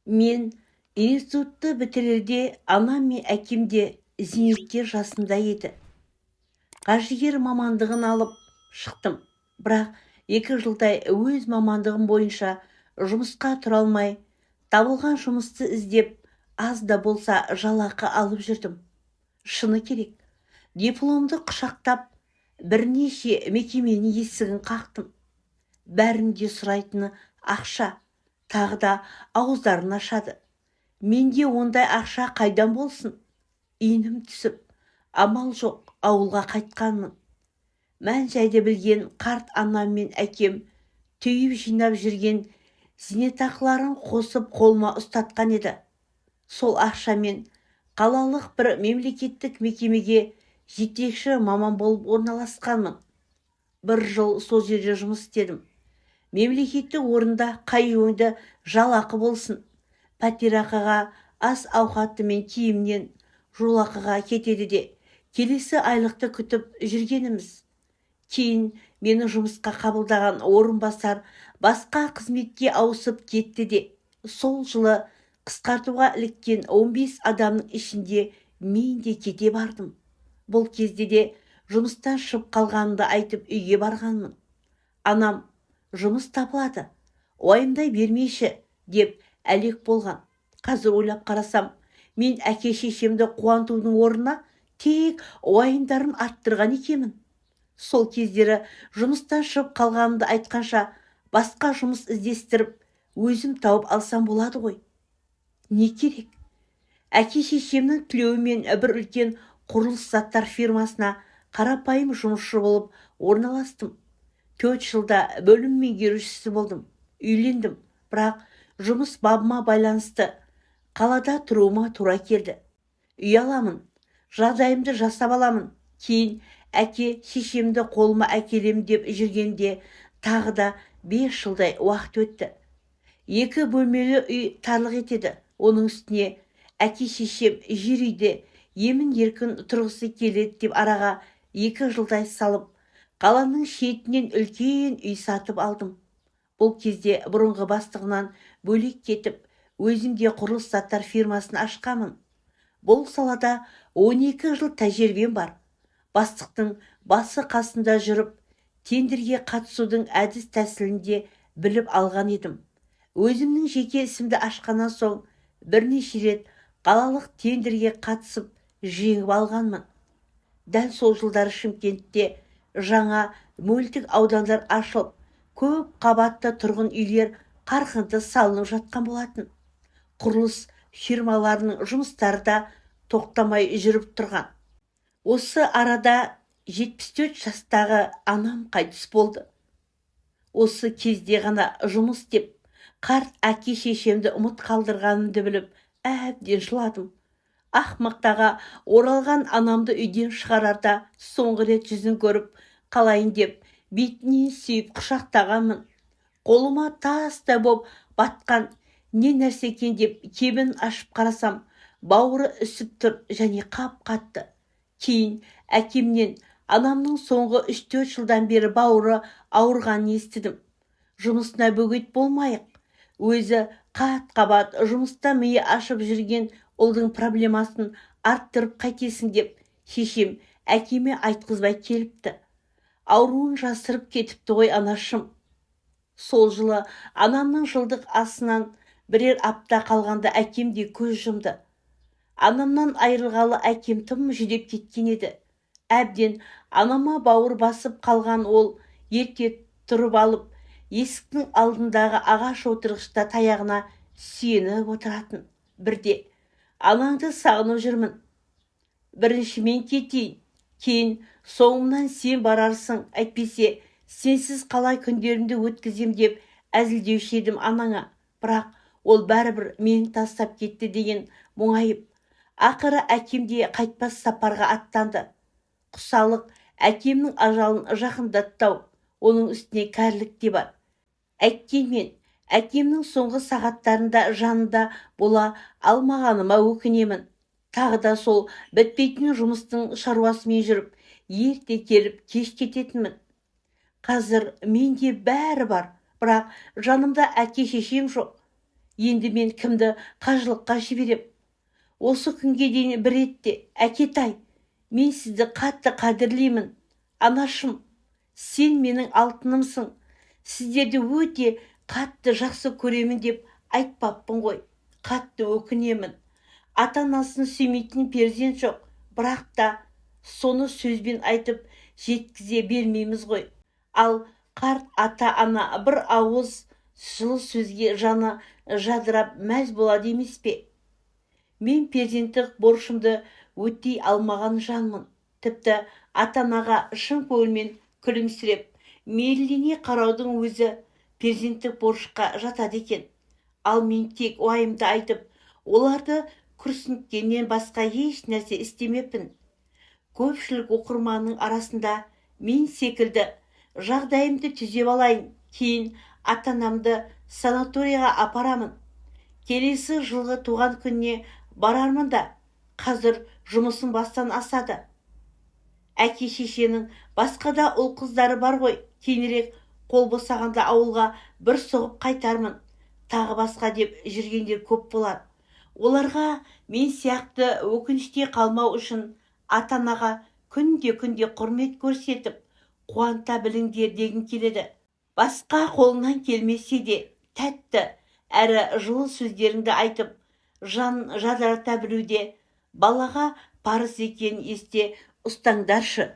Мен институтты бітірерде анам мен әкем де зейнеткер жасында еді. Қаржыгер мамандығын алып шықтым. Бірақ 2 жылдай өз мамандығым бойынша жұмысқа тұра алмай, табылған жұмысты іздеп, аз да болса жалақы алып жүрдім. Шыны керек, дипломды құшақтап, бірнеше мекеменің есігін қақтым. Бәрінде сұрайтыны ақша, тағы да ауыздарын ашады. Менде ондай ақша қайдан болсын? Иінім түсіп, амал жоқ ауылға қайтқанмын. Мән жайды білген қарт анам мен әкем түйіп жинап жүрген зейнетақыларын қосып қолыма ұстатқан еді. Сол ақшамен қалалық бір мемлекеттік мекемеге жетекші маман болып орналасқанмын. 1 жыл сол жерде жұмыс істедім. Мемлекеттік орында қай-өңді жалақы болсын. Пәтерақыға, ас ауқаты мен киімнен жолақыға кетеді де, келесі айлықты күтіп жүргеніміз. Кейін мені жұмысқа қабылдаған орынбасар басқа қызметке ауысып кетті де, сол жылы қысқартуға іліккен 15 адамның ішінде мен де кете бардым. Бұл кезде де жұмыстан шығып қалғанымды айтып үйге барғанмын. Анам, жұмыс табылады, уайымдай бермейші деп әлек болған. Қазір ойлап қарасам, мен әке-шешемді қуантудың орнына тек уайымдарын арттырған екенмін. Сол кездері жұмыстан шығып қалғанымды айтқанша басқа жұмыс іздестіріп, өзім тауып алсам болады ғой. Не керек? Әке-шешемнің тілеуімен бір үлкен құрылыс заттар фирмасына қарапайым жұмысшы болып орналастым. 4 жылда бөлім меңгерушісі болдым. Үйлендім, бірақ жұмыс бабыма байланысты қалада тұруыма тура келді. Үй аламын, жағдайымды жасап аламын. Кейін әке-шешемді қолыма әкелем деп жүргенде тағы да 5 жылдай уақыт өтті. 2 бөлмелі үй тарлық етеді. Оның үстіне әке-шешем жер үйде емін-еркін тұрғысы келеді деп араға 2 жылдай салып, қаланың шетінен үлкен үй сатып алдым. Бұл кезде бұрынғы бастығынан бөлек кетіп, өзімде құрылыс заттар фирмасын ашқамын. Бұл салада 12 жыл тәжірибем бар. Бастықтың басы қасында жүріп, тендерге қатысудың әдіс тәсілінде біліп алған едім. Өзімнің жеке ісімді ашқаннан соң бірнеше рет қалалық тендерге қатысып жеңіп алғанмын. Дәл сол жылдары Шымкентте жаңа мөлтік аудандар ашылып, көп қабатты тұрғын үйлер қарқынды салынып жатқан болатын. Құрылыс фирмаларының жұмыстары да тоқтамай жүріп тұрған. Осы арада 74 жастағы анам қайтыс болды. Осы кезде ғана жұмыс деп, қарт әке-шешемді ұмыт қалдырғанымды біліп, әбден жыладым. Ақмақтаға оралған анамды үйден шығарарда соңғы рет жүзін көріп қалайын деп, бетінен сүйіп құшақтағанмын. Қолыма таста боп батқан не нәрсе екен деп кебін ашып қарасам, бауыры үсіп тұр және қап-қатты. Кейін әкемнен анамның соңғы 3-4 жылдан бері бауыры ауырғанын естідім. Жұмысына бөгет болмайық. Өзі қат-қабат жұмыста миы ашып жүрген ұлдың проблемасын арттырып қайтесің деп, шешем әкеме айтқызбай келіпті. Ауруын жасырып кетіпті ғой анашым. Сол жылы анамның жылдық асынан бірер апта қалғанда әкем де көз жұмды. Анамнан айырылғалы әкем тым жүдеп кеткен еді. Әбден анама бауыр басып қалған ол ерте тұрып алып, есіктің алдындағы ағаш отырғышта таяғына сүйеніп отыратын. Бірде, анаңды сағынып жүрмін. Бірінші мен кетейін, кейін соңымнан сен барарсың, әйтпесе сенсіз қалай күндерімді өткізем деп әзілдеуші едім анаңа. Бірақ ол бәрібір мені тастап кетті деген мұңайып. Ақыры әкем де қайтпас сапарға аттанды. Құсалық әкемнің ажалын жақындаттау, оның үстіне кәрілік те бар. Әйткенмен, әкемнің соңғы сағаттарында жанында бола алмағаныма өкінемін. Тағы да сол бітпейтін жұмыстың шаруасымен жүріп, ерте келіп кеш кететінмін. Қазір менде бәрі бар, бірақ жанымда әке-шешем жоқ. Енді мен кімді қажылыққа жіберем? Осы күнге дейін бір ретте әкетай, мен сізді қатты қадірлеймін. Анашым, сен менің алтынымсың. Сіздерді өте қатты жақсы көремін деп айтпаппын ғой. Қатты өкінемін. Ата-анасын сүймейтін перзент жоқ, бірақ та соны сөзбен айтып жеткізе бермейміз ғой. Ал қарт ата-ана бір ауыз жылы сөзге жаны жадырап мәз болады емес пе? Мен перзенттік борышымды өтей алмаған жанмын. Тіпті ата-анаға шын көңілмен күлімсіреп, мейірлене қараудың өзі перзенттік борышқа жатады екен. Ал мен тек уайымды айтып, оларды күрсінткеннен басқа еш нәрсе істемеппін. Көпшілік оқырманның арасында мен секілді жағдайымды түзеп алайын, кейін ата-анамды санаторияға апарамын. Келесі жылғы туған күніне барармын да, қазір жұмысын бастан асады. Әке-шешенің басқа да ұл-қыздары бар ғой, кейінірек қол босағанда ауылға бір соғып қайтармын. Тағы басқа деп жүргендер көп болар. Оларға мен сияқты өкініште қалмау үшін ата-анаға күнде құрмет көрсетіп, қуанта біліңдер дегім келеді. Басқа қолынан келмесе де тәтті әрі жылы сөздеріңді айтып, жан жадырата білуде балаға парыз екенін есте ұстаңдаршы.